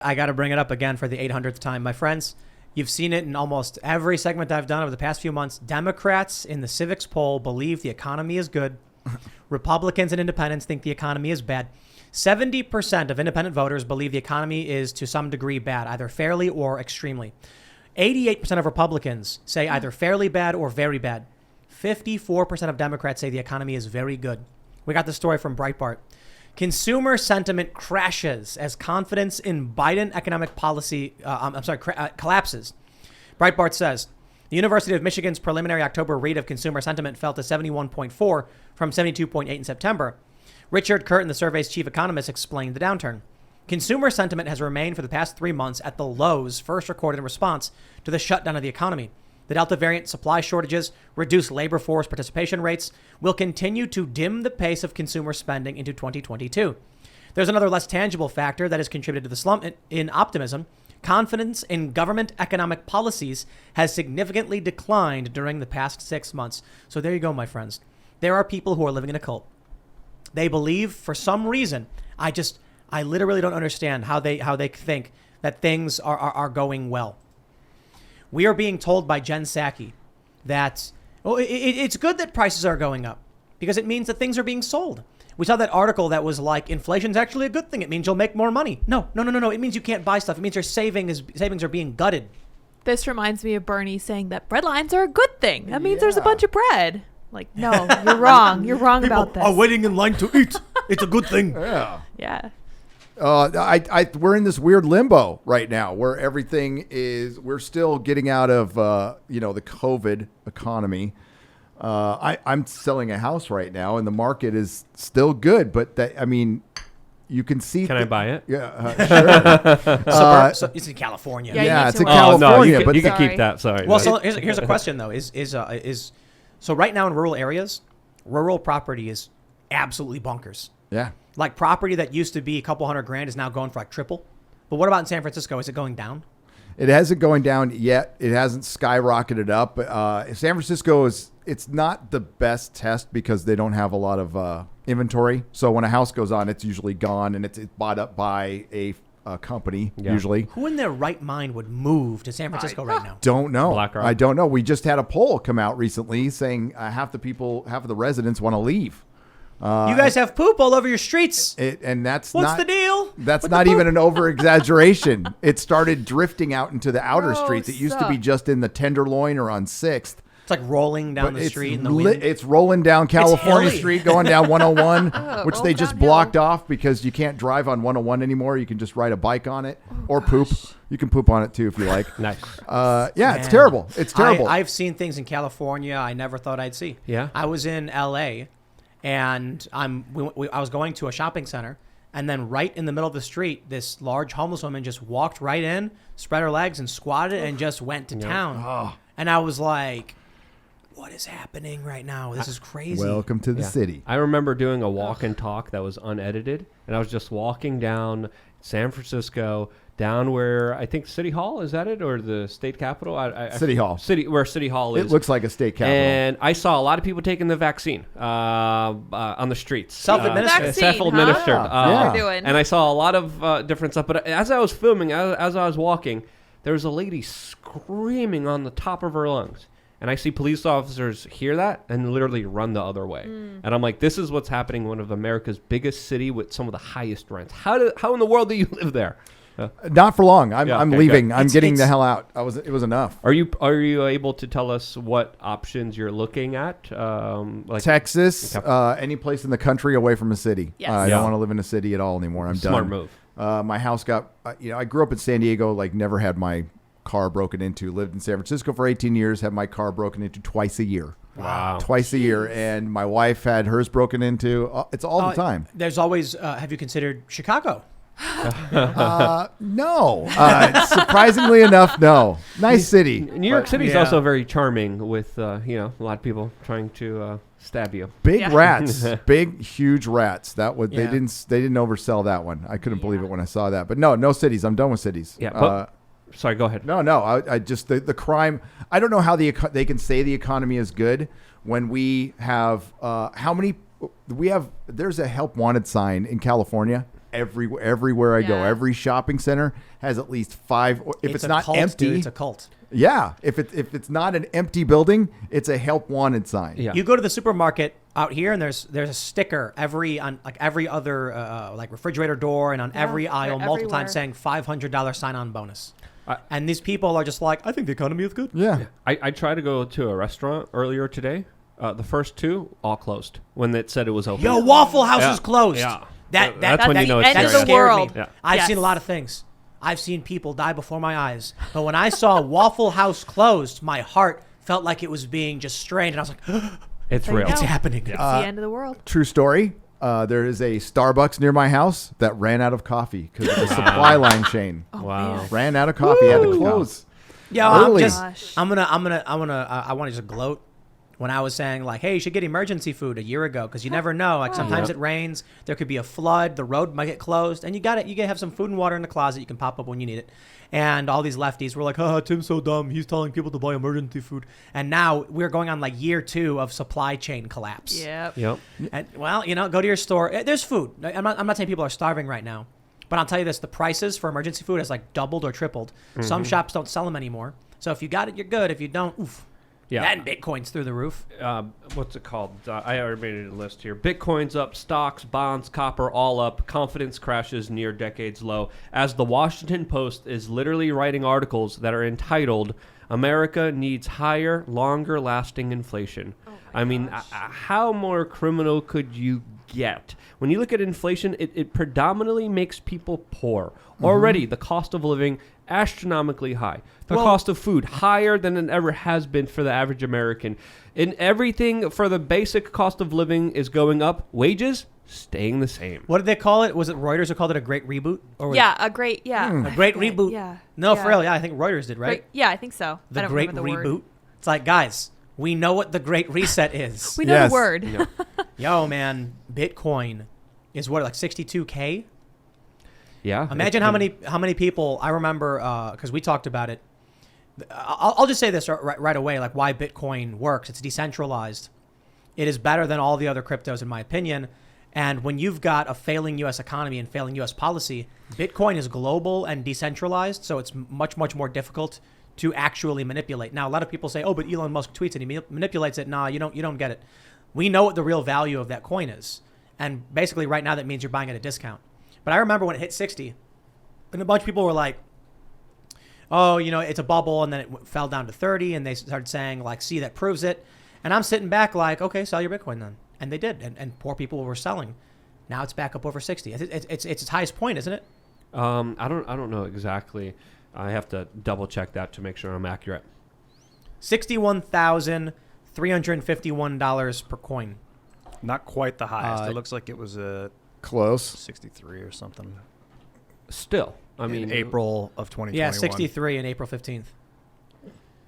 I got to bring it up again for the 800th time. My friends, you've seen it in almost every segment I've done over the past few months. Democrats in the civics poll believe the economy is good. Republicans and independents think the economy is bad. 70% of independent voters believe the economy is to some degree bad, either fairly or extremely. 88% of Republicans say either fairly bad or very bad. 54% of Democrats say the economy is very good. We got the story from Breitbart. Consumer sentiment crashes as confidence in Biden economic policy collapses. Breitbart says the University of Michigan's preliminary October read of consumer sentiment fell to 71.4 from 72.8 in September. Richard Curtin, the survey's chief economist, explained the downturn. Consumer sentiment has remained for the past 3 months at the lows first recorded in response to the shutdown of the economy. The Delta variant, supply shortages, reduced labor force participation rates will continue to dim the pace of consumer spending into 2022. There's another less tangible factor that has contributed to the slump in optimism. Confidence in government economic policies has significantly declined during the past 6 months. So there you go, my friends. There are people who are living in a cult. They believe for some reason, I literally don't understand how they think that things are going well. We are being told by Jen Psaki that it's good that prices are going up because it means that things are being sold. We saw that article that was like, inflation's actually a good thing. It means you'll make more money. No. It means you can't buy stuff. It means your savings are being gutted. This reminds me of Bernie saying that bread lines are a good thing. That means there's a bunch of bread. Like, no, you're wrong. You're wrong about this. People are waiting in line to eat. It's a good thing. Yeah. We're in this weird limbo right now where we're still getting out of, the COVID economy. I'm selling a house right now and the market is still good, but you can see. Can I buy it? Yeah, sure. It's in California. Yeah, it's in California. California. No, you can keep that. Sorry. Well, so here's a question though: so right now in rural areas, rural property is absolutely bonkers. Yeah. Like property that used to be a couple $100,000 is now going for like triple. But what about in San Francisco? Is it going down? It hasn't going down yet. It hasn't skyrocketed up. San Francisco it's not the best test because they don't have a lot of inventory. So when a house goes on, it's usually gone and it's bought up by a company usually. Who in their right mind would move to San Francisco right now? Don't know. BlackRock. I don't know. We just had a poll come out recently saying half of the residents want to leave. You guys have poop all over your streets. What's the deal? That's not even an over-exaggeration. It started drifting out into the outer streets. It used to be just in the Tenderloin or on 6th. It's like rolling down the street in the wind. It's rolling down California Street, going down 101, which they just blocked off because you can't drive on 101 anymore. You can just ride a bike on it or poop. You can poop on it too if you like. Nice. It's terrible. It's terrible. I've seen things in California I never thought I'd see. Yeah. I was in L.A., and I was going to a shopping center, and then right in the middle of the street, this large homeless woman just walked right in, spread her legs, and squatted, and just went to town. Oh. And I was like, what is happening right now? This is crazy. Welcome to the city. I remember doing a walk and talk that was unedited, and I was just walking down San Francisco, down where I think City Hall, is that it? Or the state capitol? City Hall. Where City Hall is. It looks like a state capitol. And I saw a lot of people taking the vaccine on the streets. Self-administered. Self-administered. And I saw a lot of different stuff. But as I was filming, as I was walking, there was a lady screaming on the top of her lungs. And I see police officers hear that and literally run the other way. And I'm like, this is what's happening in one of America's biggest city with some of the highest rents. How in the world do you live there? Not for long. I'm leaving. Good. I'm getting the hell out. It was enough. Are you able to tell us what options you're looking at? Like Texas, any place in the country away from a city. Yes. I don't want to live in a city at all anymore. I'm done. Smart move. My house got. I grew up in San Diego. Like never had my car broken into. Lived in San Francisco for 18 years. Had my car broken into twice a year. Wow. Twice a year, and my wife had hers broken into. It's all the time. There's always. Have you considered Chicago? No. Surprisingly enough, no. Nice city. New York City is also very charming with a lot of people trying to stab you. Big rats, big huge rats. They didn't oversell that one. I couldn't believe it when I saw that. But no cities. I'm done with cities. Yeah. Sorry, go ahead. No. I just the crime. I don't know how they can say the economy is good when we have how many we have. There's a help wanted sign in California. everywhere I go. Yeah. Every shopping center has at least 5. Or if it's a not cult, empty, dude, it's a cult. yeah. If it's not an empty building, it's a help wanted sign. Yeah. You go to the supermarket out here, and there's a sticker every other like refrigerator door and on every they're aisle multiple everywhere. times saying $500 sign-on bonus. And these people are just like, I think the economy is good. Yeah. I tried to go to a restaurant earlier today. The first 2 all closed when it said it was open. Yo, Waffle House Yeah. is closed. Yeah. That's when you know it's end of serious. the world. Yeah. I've Yes. seen a lot of things. I've seen people die before my eyes. But when I saw Waffle House closed, my heart felt like it was being just strained. And I was like, It's There you real. go. it's happening. It's the end of the world. True story. There is a Starbucks near my house that ran out of coffee because of the supply line chain. Oh, Wow. man. Ran out of coffee, had to close. Yo, I'm Early. just, Gosh. I want to just gloat when I was saying like, hey, you should get emergency food a year ago because you never know. Like sometimes Yeah. it rains, there could be a flood, the road might get closed, and you got it. You can have some food and water in the closet. You can pop up when you need it. And all these lefties were like, haha, Tim's so dumb. He's telling people to buy emergency food. And now we're going on like year 2 of supply chain collapse. Yep. Yep. And, well, go to your store. There's food. I'm not saying people are starving right now, but I'll tell you this: the prices for emergency food has like doubled or tripled. Some shops don't sell them anymore. So if you got it, you're good. If you don't, oof. Yeah. That and Bitcoin's through the roof. What's it called? I already made a list here. Bitcoin's up, stocks, bonds, copper, all up. Confidence crashes near decades low. As the Washington Post is literally writing articles that are entitled, America needs higher, longer lasting inflation. I mean, how more criminal could you get? When you look at inflation, it predominantly makes people poor. Already, the cost of living astronomically high. The cost of food higher than it ever has been for the average American. And everything for the basic cost of living is going up. Wages staying the same. What did they call it? Was it Reuters who called it a great reboot? Or was Yeah, a great, yeah. a great reboot. Yeah. No, yeah. for real. Yeah, I think Reuters did, right? Great, yeah, I think so. The I don't great remember the reboot. word. It's like, guys, we know what the great reset is. We know Yes. the word. Yo, man, Bitcoin is what, like 62K? Yeah. Imagine how many people I remember because we talked about it. I'll just say this right away, like why Bitcoin works. It's decentralized. It is better than all the other cryptos, in my opinion. And when you've got a failing U.S. economy and failing U.S. policy, Bitcoin is global and decentralized, so it's much, much more difficult to actually manipulate. Now, a lot of people say, "Oh, but Elon Musk tweets it, he manipulates it." Nah, you don't get it. We know what the real value of that coin is, and basically, right now, that means you're buying at a discount. But I remember when it hit 60, and a bunch of people were like, "Oh, it's a bubble," and then it fell down to 30, and they started saying, like, "See, that proves it." And I'm sitting back like, "Okay, sell your Bitcoin then," and they did, and poor people were selling. Now it's back up over 60. It's its highest point, isn't it? I don't know exactly. I have to double check that to make sure I'm accurate. $61,351 per coin. Not quite the highest. It looks like it was a Close. 63 or something. Still, I mean, in April of 2021. Yeah, 63 in April 15th.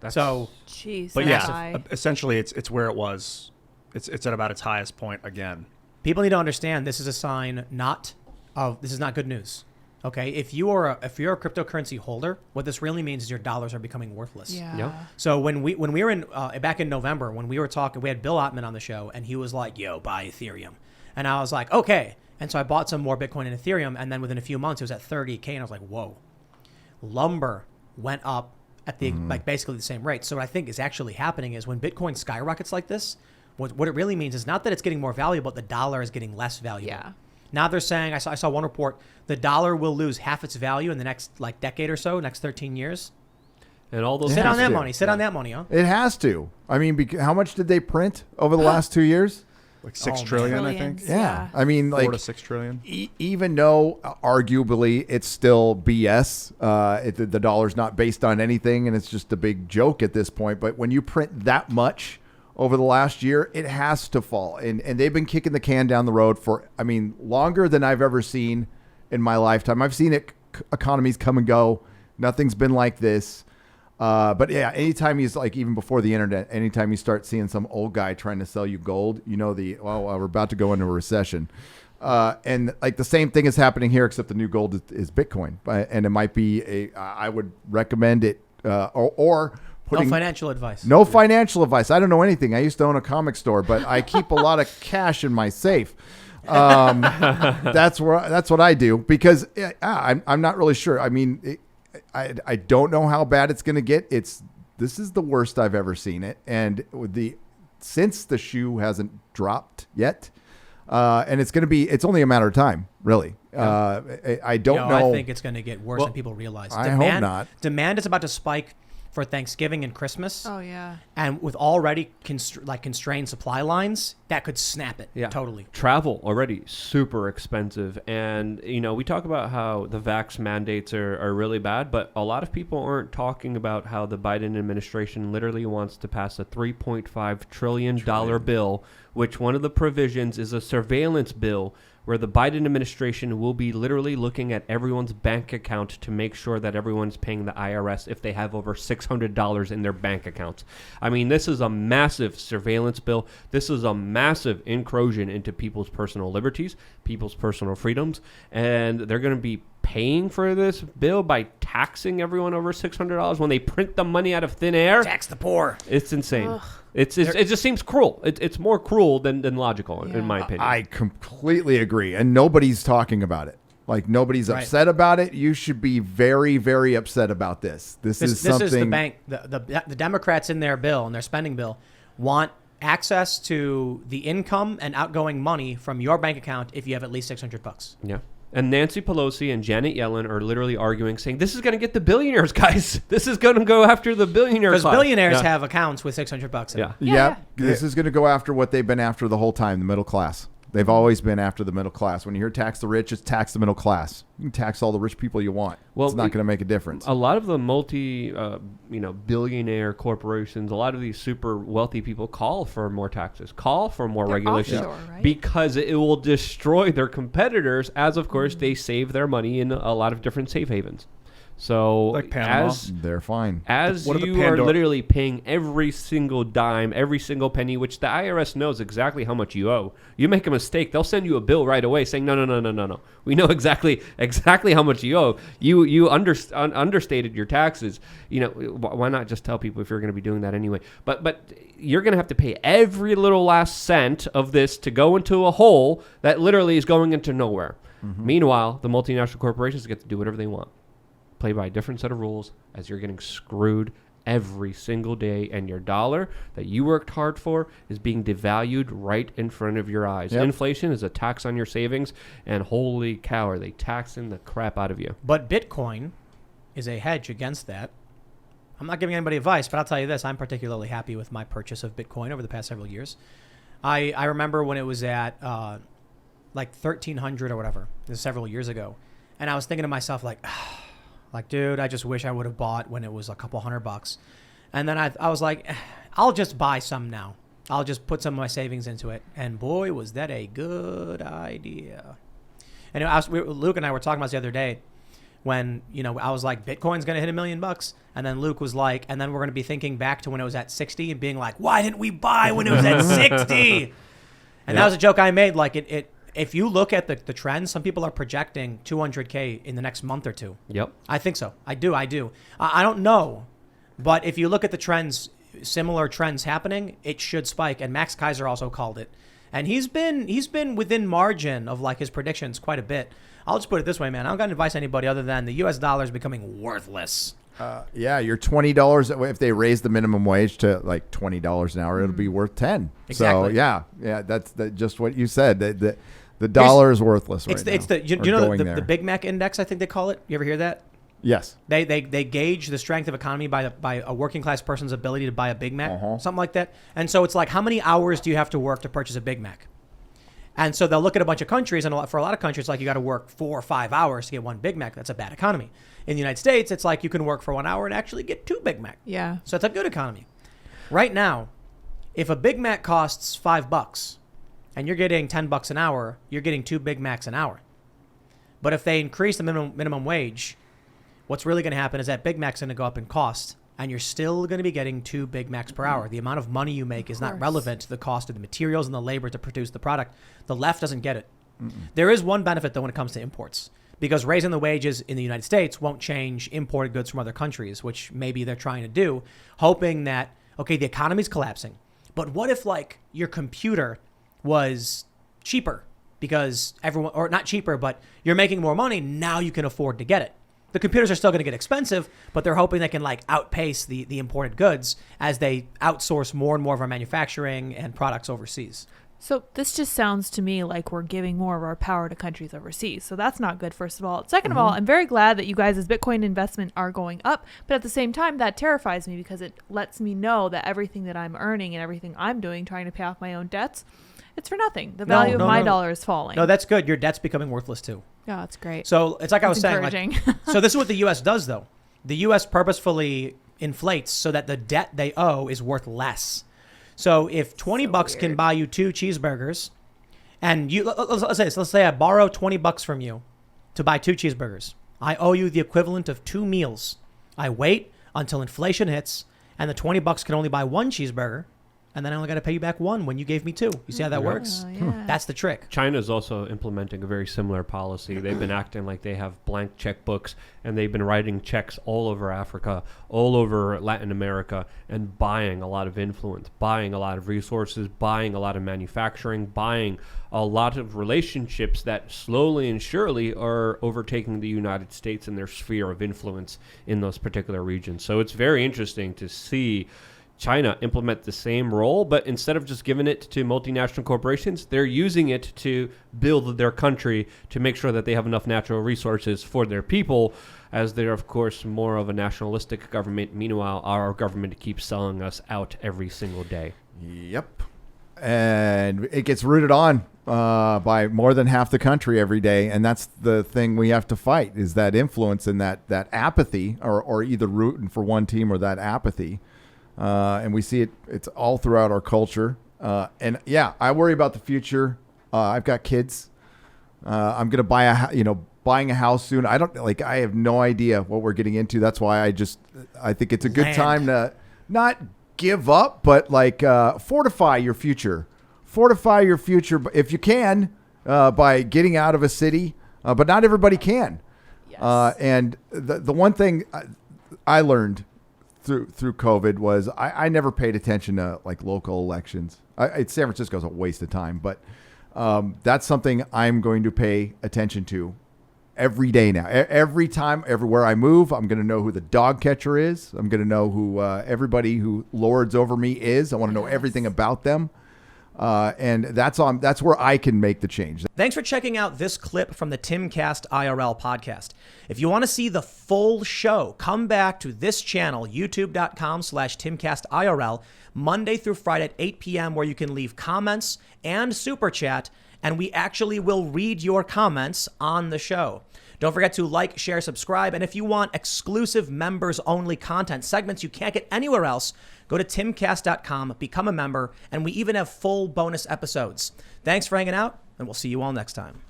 That's, So Jeez, But that's yeah, high. essentially it's where it was. It's at about its highest point again. people need to understand this is a sign this is not good news. Okay, if you're a cryptocurrency holder, what this really means is your dollars are becoming worthless. Yeah. Yep. So when we were in back in November, when we were talking, we had Bill Ottman on the show, and he was like, "Yo, buy Ethereum," and I was like, "Okay." And so I bought some more Bitcoin and Ethereum, and then within a few months, it was at 30K, and I was like, "Whoa!" Lumber went up at the like basically the same rate. So what I think is actually happening is when Bitcoin skyrockets like this, what it really means is not that it's getting more valuable, the dollar is getting less valuable. Yeah. Now they're saying, I saw one report, the dollar will lose half its value in the next like decade or so, next 13 years. and all those. Yeah. Sit on that to. money. Sit on that money, huh? It has to. I mean, how much did they print over the last 2 years? Like 6 Oh, trillion, I Trillions. think. Yeah. I mean, 4 like to 6 trillion. even though arguably it's still BS, the dollar's not based on anything, and it's just a big joke at this point. But when you print that much over the last year, it has to fall. And they've been kicking the can down the road for, I mean, longer than I've ever seen in my lifetime. I've seen economies come and go. Nothing's been like this. But yeah, anytime he's like, even before the internet, anytime you start seeing some old guy trying to sell you gold, we're about to go into a recession. And like the same thing is happening here, except the new gold is Bitcoin. And it might be I would recommend it, or putting No financial advice. no financial advice. I don't know anything. I used to own a comic store, but I keep a lot of cash in my safe. That's what I do because I'm not really sure. I mean, I don't know how bad it's going to get. This is the worst I've ever seen it, and since the shoe hasn't dropped yet, and it's only a matter of time, really. I don't know. I think it's going to get worse than people realize. I hope not. Demand is about to spike for Thanksgiving and Christmas. Oh yeah. And with already constrained supply lines, that could snap it. Yeah, Totally. Travel already super expensive, and we talk about how the vax mandates are really bad, but a lot of people aren't talking about how the Biden administration literally wants to pass a $3.5 trillion bill, which one of the provisions is a surveillance bill where the Biden administration will be literally looking at everyone's bank account to make sure that everyone's paying the IRS if they have over $600 in their bank accounts. I mean, this is a massive surveillance bill. This is a massive incursion into people's personal liberties, people's personal freedoms, and they're going to be paying for this bill by taxing everyone over $600 when they print the money out of thin air. Tax the poor. It's insane. It just seems cruel. It's more cruel than logical, in my opinion. I completely agree. And nobody's talking about it. Like, nobody's upset about it. You should be very, very upset about this. This is something. This is the bank. The Democrats in their bill, in their spending bill, want access to the income and outgoing money from your bank account if you have at least $600. Yeah. And Nancy Pelosi and Janet Yellen are literally arguing, saying, this is going to get the billionaires, guys. This is going to go after the billionaires. Because billionaires have accounts with $600 in Yeah. it. Yep. This is going to go after what they've been after the whole time, the middle class. They've always been after the middle class. When you hear tax the rich, it's tax the middle class. You can tax all the rich people you want. Well, it's not going to make a difference. A lot of the billionaire corporations, a lot of these super wealthy people call for more taxes, call for more regulations, offshore, right? because it will destroy their competitors as, of course, they save their money in a lot of different safe havens. So Like Panama. They're fine. as What are the you are Pandora- literally paying every single dime, every single penny, which the IRS knows exactly how much you owe. You make a mistake, they'll send you a bill right away saying, no. We know exactly how much you owe. You understated your taxes. Why not just tell people if you're going to be doing that anyway? But you're going to have to pay every little last cent of this to go into a hole that literally is going into nowhere. Mm-hmm. Meanwhile, the multinational corporations get to do whatever they want. Play by a different set of rules as you're getting screwed every single day, and your dollar that you worked hard for is being devalued right in front of your eyes. Yep. Inflation is a tax on your savings, and holy cow, are they taxing the crap out of you. But Bitcoin is a hedge against that. I'm not giving anybody advice, but I'll tell you this. I'm particularly happy with my purchase of Bitcoin over the past several years. I remember when it was at like 1,300 or whatever. This is several years ago. And I was thinking to myself, like, dude, I just wish I would have bought when it was a couple $100. And then I was like, I'll just buy some now. I'll just put some of my savings into it. And boy, was that a good idea. And Luke and I were talking about this the other day when, I was like, Bitcoin's going to hit $1 million. And then Luke was like, and then we're going to be thinking back to when it was at 60 and being like, why didn't we buy when it was at 60? And that was a joke I made. Like if you look at the trends, some people are projecting 200K in the next month or two. Yep. I think so. I do. I don't know. But if you look at the trends, similar trends happening, it should spike. And Max Kaiser also called it. And he's been within margin of like his predictions quite a bit. I'll just put it this way, man. I don't got advice to anybody other than the U.S. dollar is becoming worthless. Your $20, if they raise the minimum wage to like $20 an hour, it'll be worth 10. Exactly. So that's just what you said. The dollar is worthless right now. It's the Big Mac index, I think they call it. You ever hear that? Yes. They gauge the strength of economy by a working class person's ability to buy a Big Mac, something like that. And so it's like, how many hours do you have to work to purchase a Big Mac? And so they'll look at a bunch of countries, and for a lot of countries, it's like you got to work 4 or 5 hours to get one Big Mac. That's a bad economy. In the United States, it's like you can work for 1 hour and actually get 2 Big Mac. Yeah. So it's a good economy. Right now, if a Big Mac costs $5 and you're getting $10 an hour, you're getting 2 Big Macs an hour. But if they increase the minimum wage, what's really going to happen is that Big Mac's going to go up in cost, and you're still going to be getting 2 Big Macs per hour. The amount of money you make is not relevant to the cost of the materials and the labor to produce the product. The left doesn't get it. There is one benefit, though, when it comes to imports, because raising the wages in the United States won't change imported goods from other countries, which maybe they're trying to do, hoping that, okay, the economy's collapsing, but what if, like, your computer was cheaper because everyone, or not cheaper, but you're making more money. Now you can afford to get it. The computers are still going to get expensive, but they're hoping they can like outpace the imported goods as they outsource more and more of our manufacturing and products overseas. So this just sounds to me like we're giving more of our power to countries overseas. So that's not good, first of all. Second of all, I'm very glad that you guys' Bitcoin investment are going up. But at the same time, that terrifies me because it lets me know that everything that I'm earning and everything I'm doing, trying to pay off my own debts, it's for nothing. The value of my dollar is falling. No, that's good. Your debt's becoming worthless too. Oh, that's great. So it's like I was saying. Encouraging. So this is what the U.S. does, though. The U.S. purposefully inflates so that the debt they owe is worth less. So if $20 can buy you 2 cheeseburgers, and you let's say this, let's say I borrow $20 from you to buy 2 cheeseburgers. I owe you the equivalent of 2 meals. I wait until inflation hits, and the $20 can only buy 1 cheeseburger, and then I only got to pay you back 1 when you gave me 2. You see how that works? Yeah. That's the trick. China is also implementing a very similar policy. They've been acting like they have blank checkbooks, and they've been writing checks all over Africa, all over Latin America, and buying a lot of influence, buying a lot of resources, buying a lot of manufacturing, buying a lot of relationships that slowly and surely are overtaking the United States in their sphere of influence in those particular regions. So it's very interesting to see China implement the same role, but instead of just giving it to multinational corporations, they're using it to build their country to make sure that they have enough natural resources for their people, as they're, of course, more of a nationalistic government. Meanwhile, our government keeps selling us out every single day. Yep. And it gets rooted on by more than half the country every day. And that's the thing we have to fight, is that influence and that apathy, or either rooting for one team or that apathy. And we see it's all throughout our culture. And yeah, I worry about the future. I've got kids. I'm going to buying a house soon. I have no idea what we're getting into. That's why I think it's a good time to not give up, but fortify your future. Fortify your future if you can, by getting out of a city. But not everybody can. Yes. And the one thing I learned through COVID was I never paid attention to local elections. San Francisco is a waste of time, but that's something I'm going to pay attention to every day now. Every time, everywhere I move, I'm going to know who the dog catcher is. I'm going to know who everybody who lords over me is. I want to know everything about them. And that's where I can make the change. Thanks for checking out this clip from the Timcast IRL podcast. If you want to see the full show, come back to this channel, youtube.com/TimcastIRL, Monday through Friday at 8 p.m., where you can leave comments and super chat, and we actually will read your comments on the show. Don't forget to like, share, subscribe, and if you want exclusive members-only content, segments you can't get anywhere else, go to timcast.com, become a member, and we even have full bonus episodes. Thanks for hanging out, and we'll see you all next time.